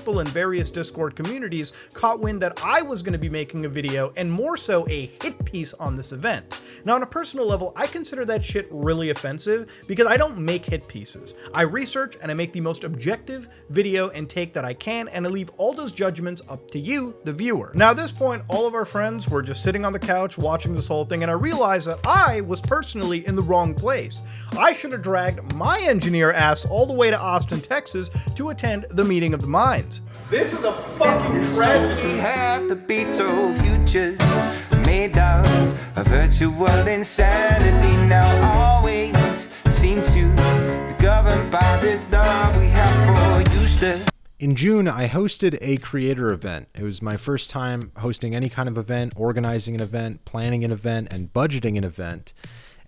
people in various Discord communities caught wind that I was going to be making a video, and more so a hit piece on this event. Now on a personal level, I consider that shit really offensive because I don't make hit pieces. I research and I make the most objective video and take that I can, and I leave all those judgments up to you, the viewer. Now at this point, all of our friends were just sitting on the couch watching this whole thing, and I realized that I was personally in the wrong place. I should have dragged my engineer ass all the way to Austin, Texas to attend the meeting of the minds. This is a fucking tragedy. We have the Beatle futures made out of virtual insanity now always seem to be governed by this law we have for useless. In June, I hosted a creator event. It was my first time hosting any kind of event, organizing an event, planning an event, and budgeting an event.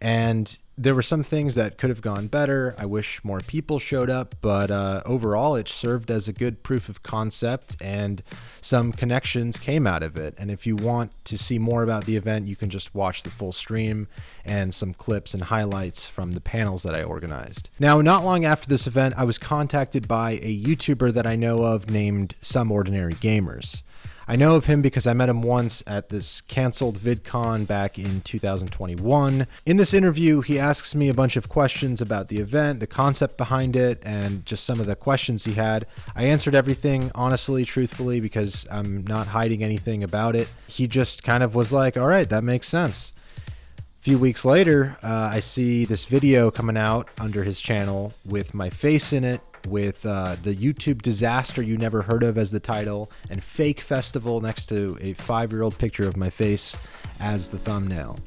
And there were some things that could have gone better. I wish more people showed up, but overall it served as a good proof of concept and some connections came out of it. And if you want to see more about the event, you can just watch the full stream and some clips and highlights from the panels that I organized. Now, not long after this event, I was contacted by a YouTuber that I know of named Some Ordinary Gamers. I know of him because I met him once at this canceled VidCon back in 2021. In this interview, he asks me a bunch of questions about the event, the concept behind it, and just some of the questions he had. I answered everything honestly, truthfully, because I'm not hiding anything about it. He just kind of was like, all right, that makes sense. A few weeks later, I see this video coming out under his channel with my face in it, with the YouTube disaster you never heard of as the title, and Fake Festival next to a 5-year-old picture of my face as the thumbnail.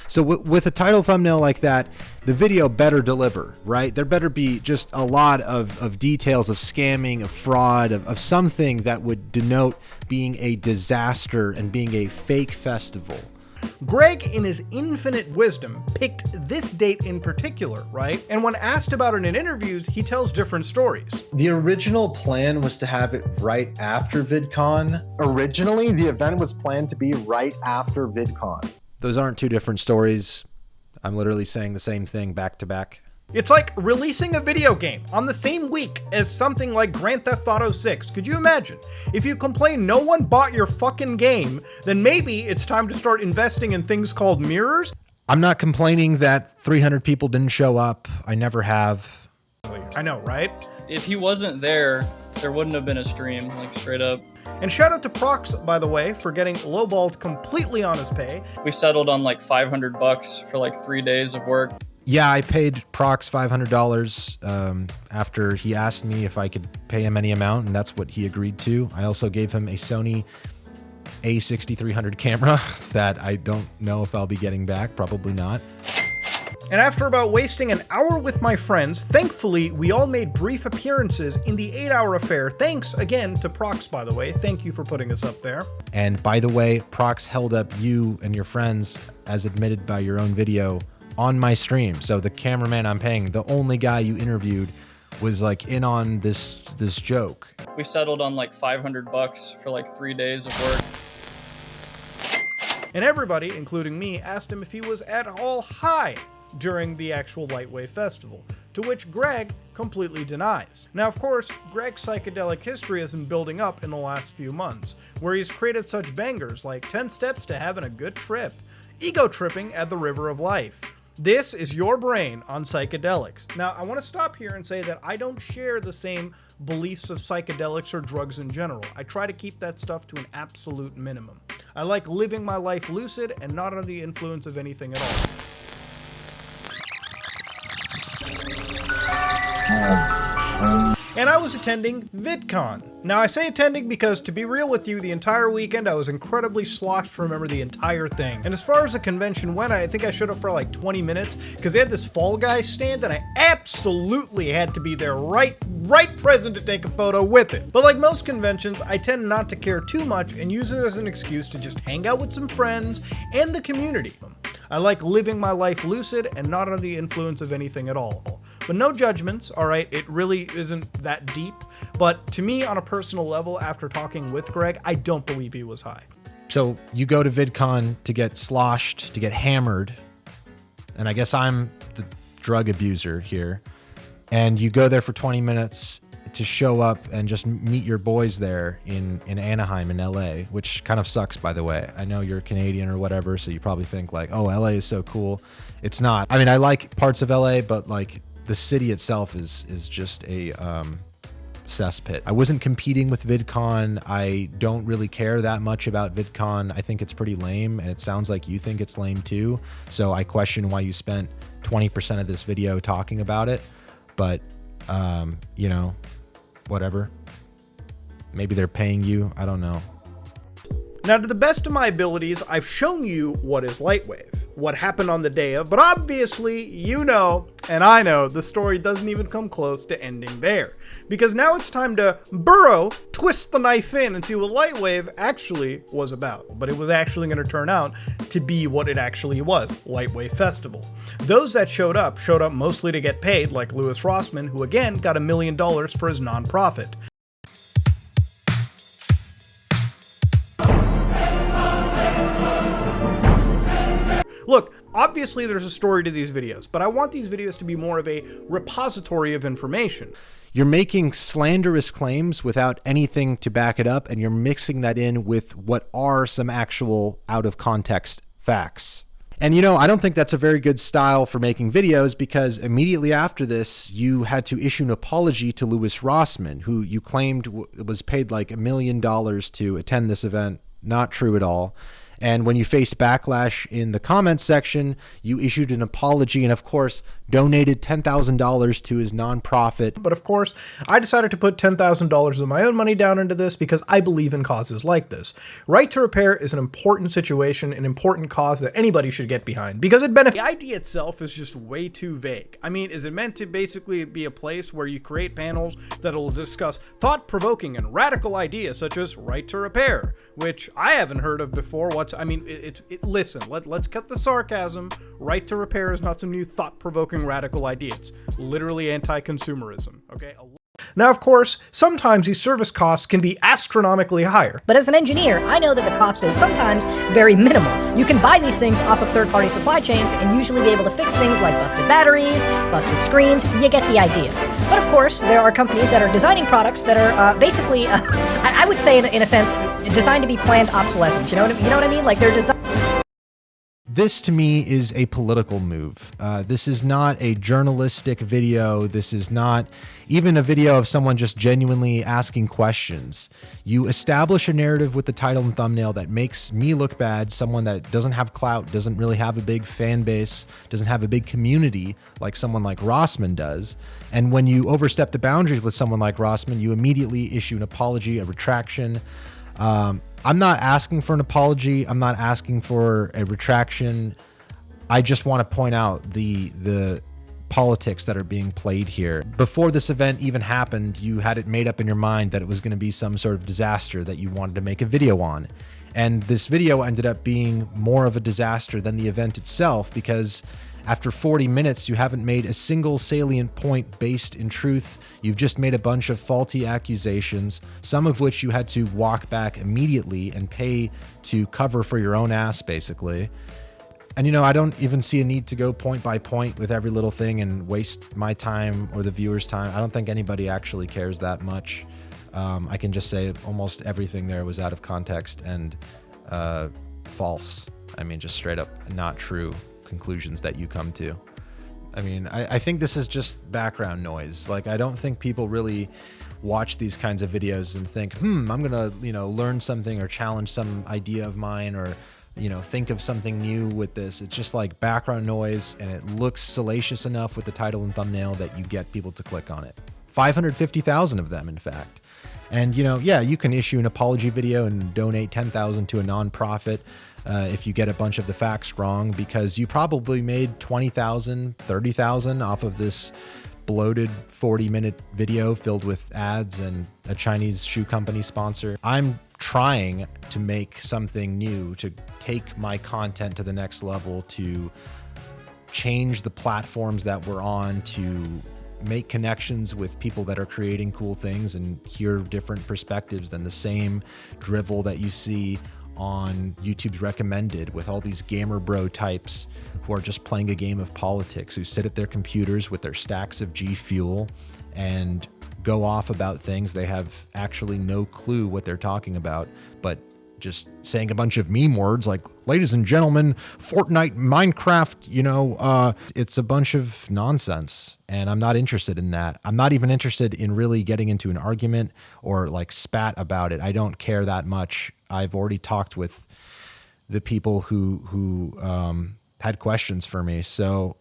So with a title thumbnail like that, the video better deliver, right? There better be just a lot of details of scamming, of fraud, of something that would denote being a disaster and being a fake festival. Greg, in his infinite wisdom, picked this date in particular, right? And when asked about it in interviews, he tells different stories. The original plan was to have it right after VidCon. Originally, the event was planned to be right after VidCon. Those aren't two different stories. I'm literally saying the same thing back to back. It's like releasing a video game on the same week as something like Grand Theft Auto 6. Could you imagine? If you complain no one bought your fucking game, then maybe it's time to start investing in things called mirrors. I'm not complaining that 300 people didn't show up. I never have. I know, right? If he wasn't there, there wouldn't have been a stream, like straight up. And shout out to Prox, by the way, for getting lowballed completely on his pay. We settled on like $500 for like 3 days of work. Yeah, I paid Prox $500 after he asked me if I could pay him any amount, and that's what he agreed to. I also gave him a Sony a6300 camera that I don't know if I'll be getting back, probably not. And after about wasting an hour with my friends, thankfully, we all made brief appearances in the 8-hour affair. Thanks again to Prox, by the way. Thank you for putting us up there. And by the way, Prox held up you and your friends, as admitted by your own video, on my stream. So the cameraman I'm paying, the only guy you interviewed, was like in on this joke. We settled on like $500 for like 3 days of work. And everybody, including me, asked him if he was at all high during the actual Lightwave Festival, to which Greg completely denies. Now, of course, Greg's psychedelic history has been building up in the last few months, where he's created such bangers like 10 Steps to Having a Good Trip, Ego Tripping at the River of Life. This is your brain on psychedelics. Now, I want to stop here and say that I don't share the same beliefs of psychedelics or drugs in general. I try to keep that stuff to an absolute minimum. I like living my life lucid and not under the influence of anything at all. And I was attending VidCon. Now, I say attending because, to be real with you, the entire weekend I was incredibly sloshed to remember the entire thing. And as far as the convention went, I think I showed up for like 20 minutes because they had this Fall Guys stand and I absolutely had to be there right present to take a photo with it. But like most conventions, I tend not to care too much and use it as an excuse to just hang out with some friends and the community. I like living my life lucid and not under the influence of anything at all. But no judgments, all right? It really isn't that deep. But to me, on a personal level, after talking with Greg, I don't believe he was high. So you go to VidCon to get sloshed, to get hammered, and I guess I'm the drug abuser here. And you go there for 20 minutes to show up and just meet your boys there in Anaheim in LA, which kind of sucks, by the way. I know you're Canadian or whatever, so you probably think like, oh, LA is so cool. It's not. I mean, I like parts of LA, but like the city itself is just a cesspit. I wasn't competing with VidCon. I don't really care that much about VidCon. I think it's pretty lame, and it sounds like you think it's lame too. So I question why you spent 20% of this video talking about it. But, you know, whatever. Maybe they're paying you. I don't know. Now, to the best of my abilities, I've shown you what is Lightwave, what happened on the day of, but obviously, you know, and I know, the story doesn't even come close to ending there. Because now it's time to twist the knife in and see what Lightwave actually was about. But it was actually going to turn out to be what it actually was, Lightwave Festival. Those that showed up mostly to get paid, like Louis Rossmann, who again got $1 million for his nonprofit. Look, obviously there's a story to these videos, but I want these videos to be more of a repository of information. You're making slanderous claims without anything to back it up, and you're mixing that in with what are some actual out-of-context facts. And, you know, I don't think that's a very good style for making videos, because immediately after this, you had to issue an apology to Louis Rossmann, who you claimed was paid like $1 million to attend this event. Not true at all. And when you faced backlash in the comments section, you issued an apology and, of course, donated $10,000 to his nonprofit. But of course, I decided to put $10,000 of my own money down into this because I believe in causes like this. Right to Repair is an important situation, an important cause that anybody should get behind because it benefits. The idea itself is just way too vague. I mean, is it meant to basically be a place where you create panels that'll discuss thought-provoking and radical ideas such as Right to Repair, which I haven't heard of before. Listen, let's cut the sarcasm. Right to Repair is not some new thought-provoking radical idea. It's literally anti-consumerism, okay? Now, of course, sometimes these service costs can be astronomically higher. But as an engineer, I know that the cost is sometimes very minimal. You can buy these things off of third-party supply chains and usually be able to fix things like busted batteries, busted screens. You get the idea. But of course, there are companies that are designing products that are basically, I would say in a sense, designed to be planned obsolescence. You know what I mean? Like they're designed. This to me is a political move. This is not a journalistic video. This is not even a video of someone just genuinely asking questions. You establish a narrative with the title and thumbnail that makes me look bad, someone that doesn't have clout, doesn't really have a big fan base, doesn't have a big community like someone like Rossmann does. And when you overstep the boundaries with someone like Rossmann, you immediately issue an apology, a retraction. I'm not asking for an apology. I'm not asking for a retraction. I just want to point out the politics that are being played here. Before this event even happened, you had it made up in your mind that it was going to be some sort of disaster that you wanted to make a video on. And this video ended up being more of a disaster than the event itself, because after 40 minutes, you haven't made a single salient point based in truth. You've just made a bunch of faulty accusations, some of which you had to walk back immediately and pay to cover for your own ass, basically. And, you know, I don't even see a need to go point by point with every little thing and waste my time or the viewer's time. I don't think anybody actually cares that much. I can just say almost everything there was out of context and false. I mean, just straight up not true conclusions that you come to. I mean, I think this is just background noise. Like, I don't think people really watch these kinds of videos and think, I'm gonna, learn something or challenge some idea of mine, or, think of something new with this. It's just like background noise, and it looks salacious enough with the title and thumbnail that you get people to click on it. 550,000 of them, in fact. And, yeah, you can issue an apology video and donate $10,000 to a nonprofit if you get a bunch of the facts wrong, because you probably made $20,000, $30,000 off of this bloated 40-minute video filled with ads and a Chinese shoe company sponsor. I'm trying to make something new, to take my content to the next level, to change the platforms that we're on, to make connections with people that are creating cool things and hear different perspectives than the same drivel that you see on YouTube's recommended, with all these gamer bro types who are just playing a game of politics, who sit at their computers with their stacks of G Fuel and go off about things. They have actually no clue what they're talking about, but just saying a bunch of meme words like, ladies and gentlemen, Fortnite, Minecraft, it's a bunch of nonsense. And I'm not interested in that. I'm not even interested in really getting into an argument or like spat about it. I don't care that much. I've already talked with the people who had questions for me. So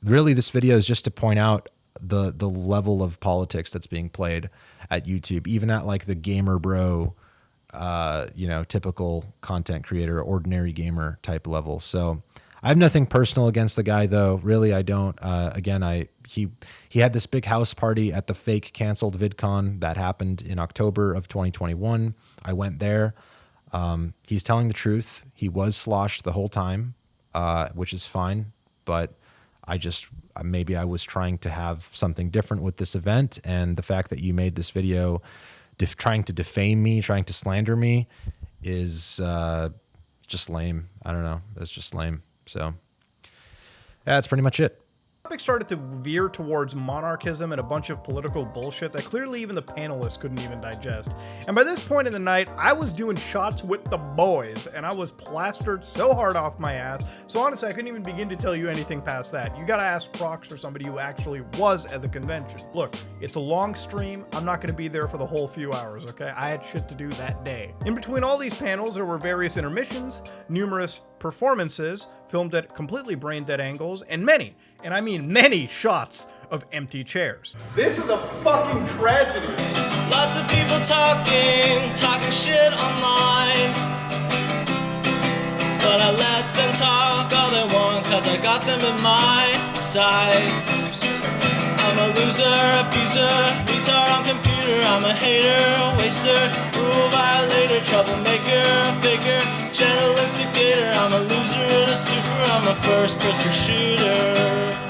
really this video is just to point out the level of politics that's being played at YouTube, even at like the gamer bro, typical content creator, ordinary gamer type level. So I have nothing personal against the guy though. Really, I don't. He had this big house party at the fake canceled VidCon that happened in October of 2021. I went there. He's telling the truth. He was sloshed the whole time, which is fine. But maybe I was trying to have something different with this event. And the fact that you made this video trying to defame me, trying to slander me is just lame. I don't know. That's just lame. So that's pretty much it. The topic started to veer towards monarchism and a bunch of political bullshit that clearly even the panelists couldn't even digest. And by this point in the night, I was doing shots with the boys, and I was plastered so hard off my ass. So honestly, I couldn't even begin to tell you anything past that. You gotta ask Prox or somebody who actually was at the convention. Look, it's a long stream. I'm not gonna be there for the whole few hours, okay? I had shit to do that day. In between all these panels, there were various intermissions, numerous performances filmed at completely brain-dead angles, and many, and I mean many, shots of empty chairs. This is a fucking tragedy. Lots of people talking shit online, but I let them talk all they want, cause I got them in my sights. I'm a loser, abuser, retard on computer. I'm a hater, waster, rule violator, troublemaker, faker, gentle instigator. I'm a loser and a stupor. I'm a first-person shooter.